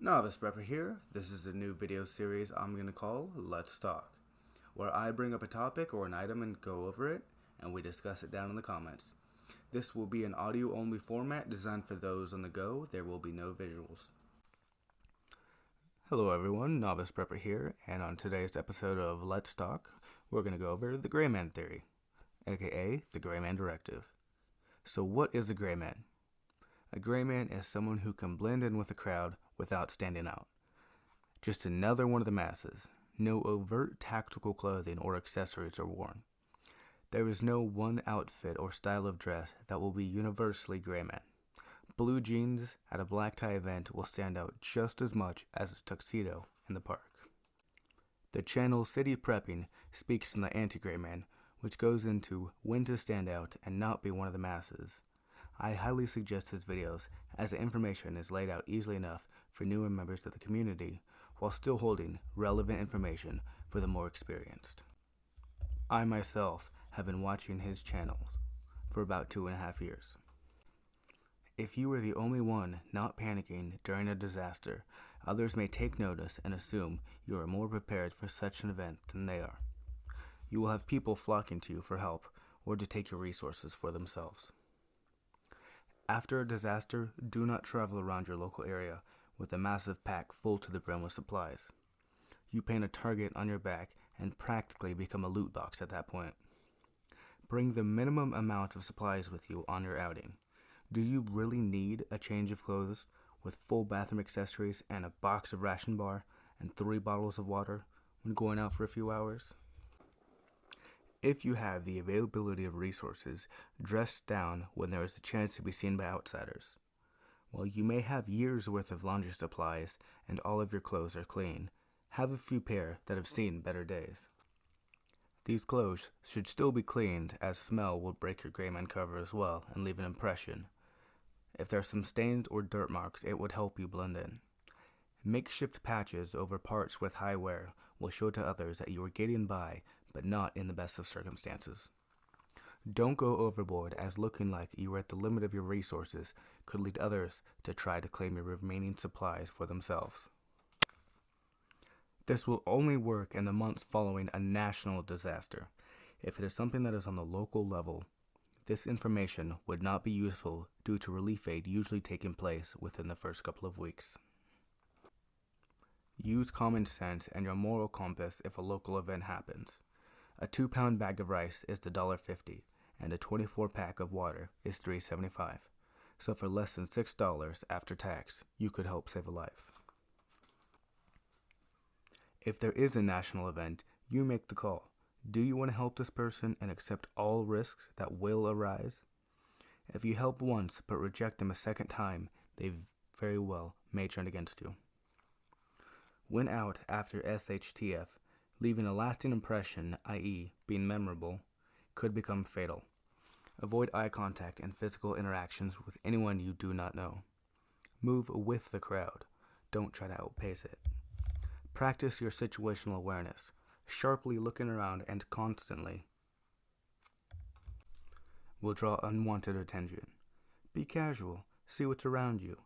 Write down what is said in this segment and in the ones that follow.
Novice Prepper here. This is a new video series I'm going to call Let's Talk, where I bring up a topic or an item and go over it, and we discuss it down in the comments. This will be an audio-only format designed for those on the go. There will be no visuals. Hello everyone, Novice Prepper here, and on today's episode of Let's Talk, we're going to go over the Gray Man Theory, aka the Gray Man Directive. So what is a Gray Man? A gray man is someone who can blend in with the crowd without standing out. Just another one of the masses. No overt tactical clothing or accessories are worn. There is no one outfit or style of dress that will be universally gray man. Blue jeans at a black tie event will stand out just as much as a tuxedo in the park. The channel City Prepping speaks in the anti-gray man, which goes into when to stand out and not be one of the masses. I highly suggest his videos, as the information is laid out easily enough for newer members of the community, while still holding relevant information for the more experienced. I myself have been watching his channels for about 2.5 years. If you are the only one not panicking during a disaster, others may take notice and assume you are more prepared for such an event than they are. You will have people flocking to you for help or to take your resources for themselves. After a disaster, do not travel around your local area with a massive pack full to the brim with supplies. You paint a target on your back and practically become a loot box at that point. Bring the minimum amount of supplies with you on your outing. Do you really need a change of clothes with full bathroom accessories and a box of ration bar and 3 bottles of water when going out for a few hours? If you have the availability of resources, dress down when there is a chance to be seen by outsiders. While you may have years' worth of laundry supplies and all of your clothes are clean, have a few pair that have seen better days. These clothes should still be cleaned, as smell will break your gray man cover as well and leave an impression. If there are some stains or dirt marks, it would help you blend in. Makeshift patches over parts with high wear will show to others that you are getting by, but not in the best of circumstances. Don't go overboard, as looking like you are at the limit of your resources could lead others to try to claim your remaining supplies for themselves. This will only work in the months following a national disaster. If it is something that is on the local level, this information would not be useful due to relief aid usually taking place within the first couple of weeks. Use common sense and your moral compass if a local event happens. A 2-pound bag of rice is $1.50, and a 24-pack of water is $3.75. So for less than $6 after tax, you could help save a life. If there is a national event, you make the call. Do you want to help this person and accept all risks that will arise? If you help once but reject them a second time, they very well may turn against you. When out after SHTF, leaving a lasting impression, i.e. being memorable, could become fatal. Avoid eye contact and physical interactions with anyone you do not know. Move with the crowd. Don't try to outpace it. Practice your situational awareness, sharply looking around and constantly will draw unwanted attention. Be casual. See what's around you.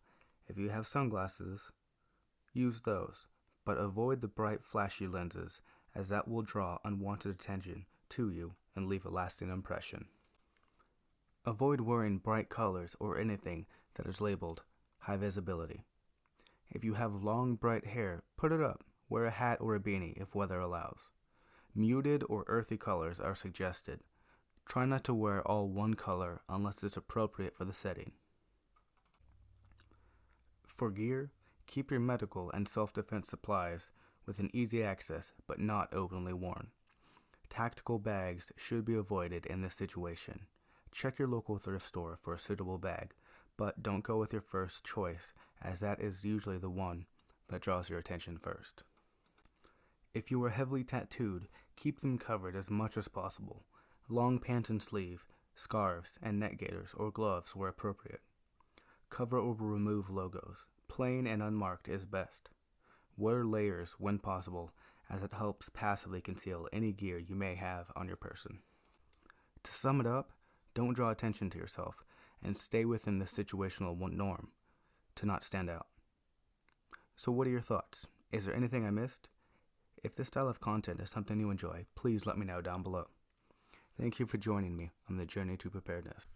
If you have sunglasses, use those, but avoid the bright, flashy lenses, as that will draw unwanted attention to you and leave a lasting impression. Avoid wearing bright colors or anything that is labeled high visibility. If you have long, bright hair, put it up. Wear a hat or a beanie if weather allows. Muted or earthy colors are suggested. Try not to wear all one color unless it's appropriate for the setting. For gear, keep your medical and self-defense supplies within easy access but not openly worn. Tactical bags should be avoided in this situation. Check your local thrift store for a suitable bag, but don't go with your first choice, as that is usually the one that draws your attention first. If you are heavily tattooed, keep them covered as much as possible. Long pants and sleeve, scarves, and neck gaiters or gloves where appropriate. Cover or remove logos. Plain and unmarked is best. Wear layers when possible, as it helps passively conceal any gear you may have on your person. To sum it up, don't draw attention to yourself and stay within the situational norm to not stand out. So what are your thoughts? Is there anything I missed? If this style of content is something you enjoy, please let me know down below. Thank you for joining me on the journey to preparedness.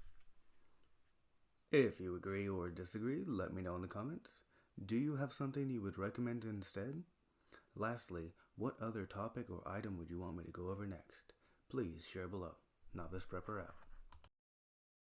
If you agree or disagree, let me know in the comments. Do you have something you would recommend instead? Lastly, what other topic or item would you want me to go over next? Please share below. Novice Prepper out.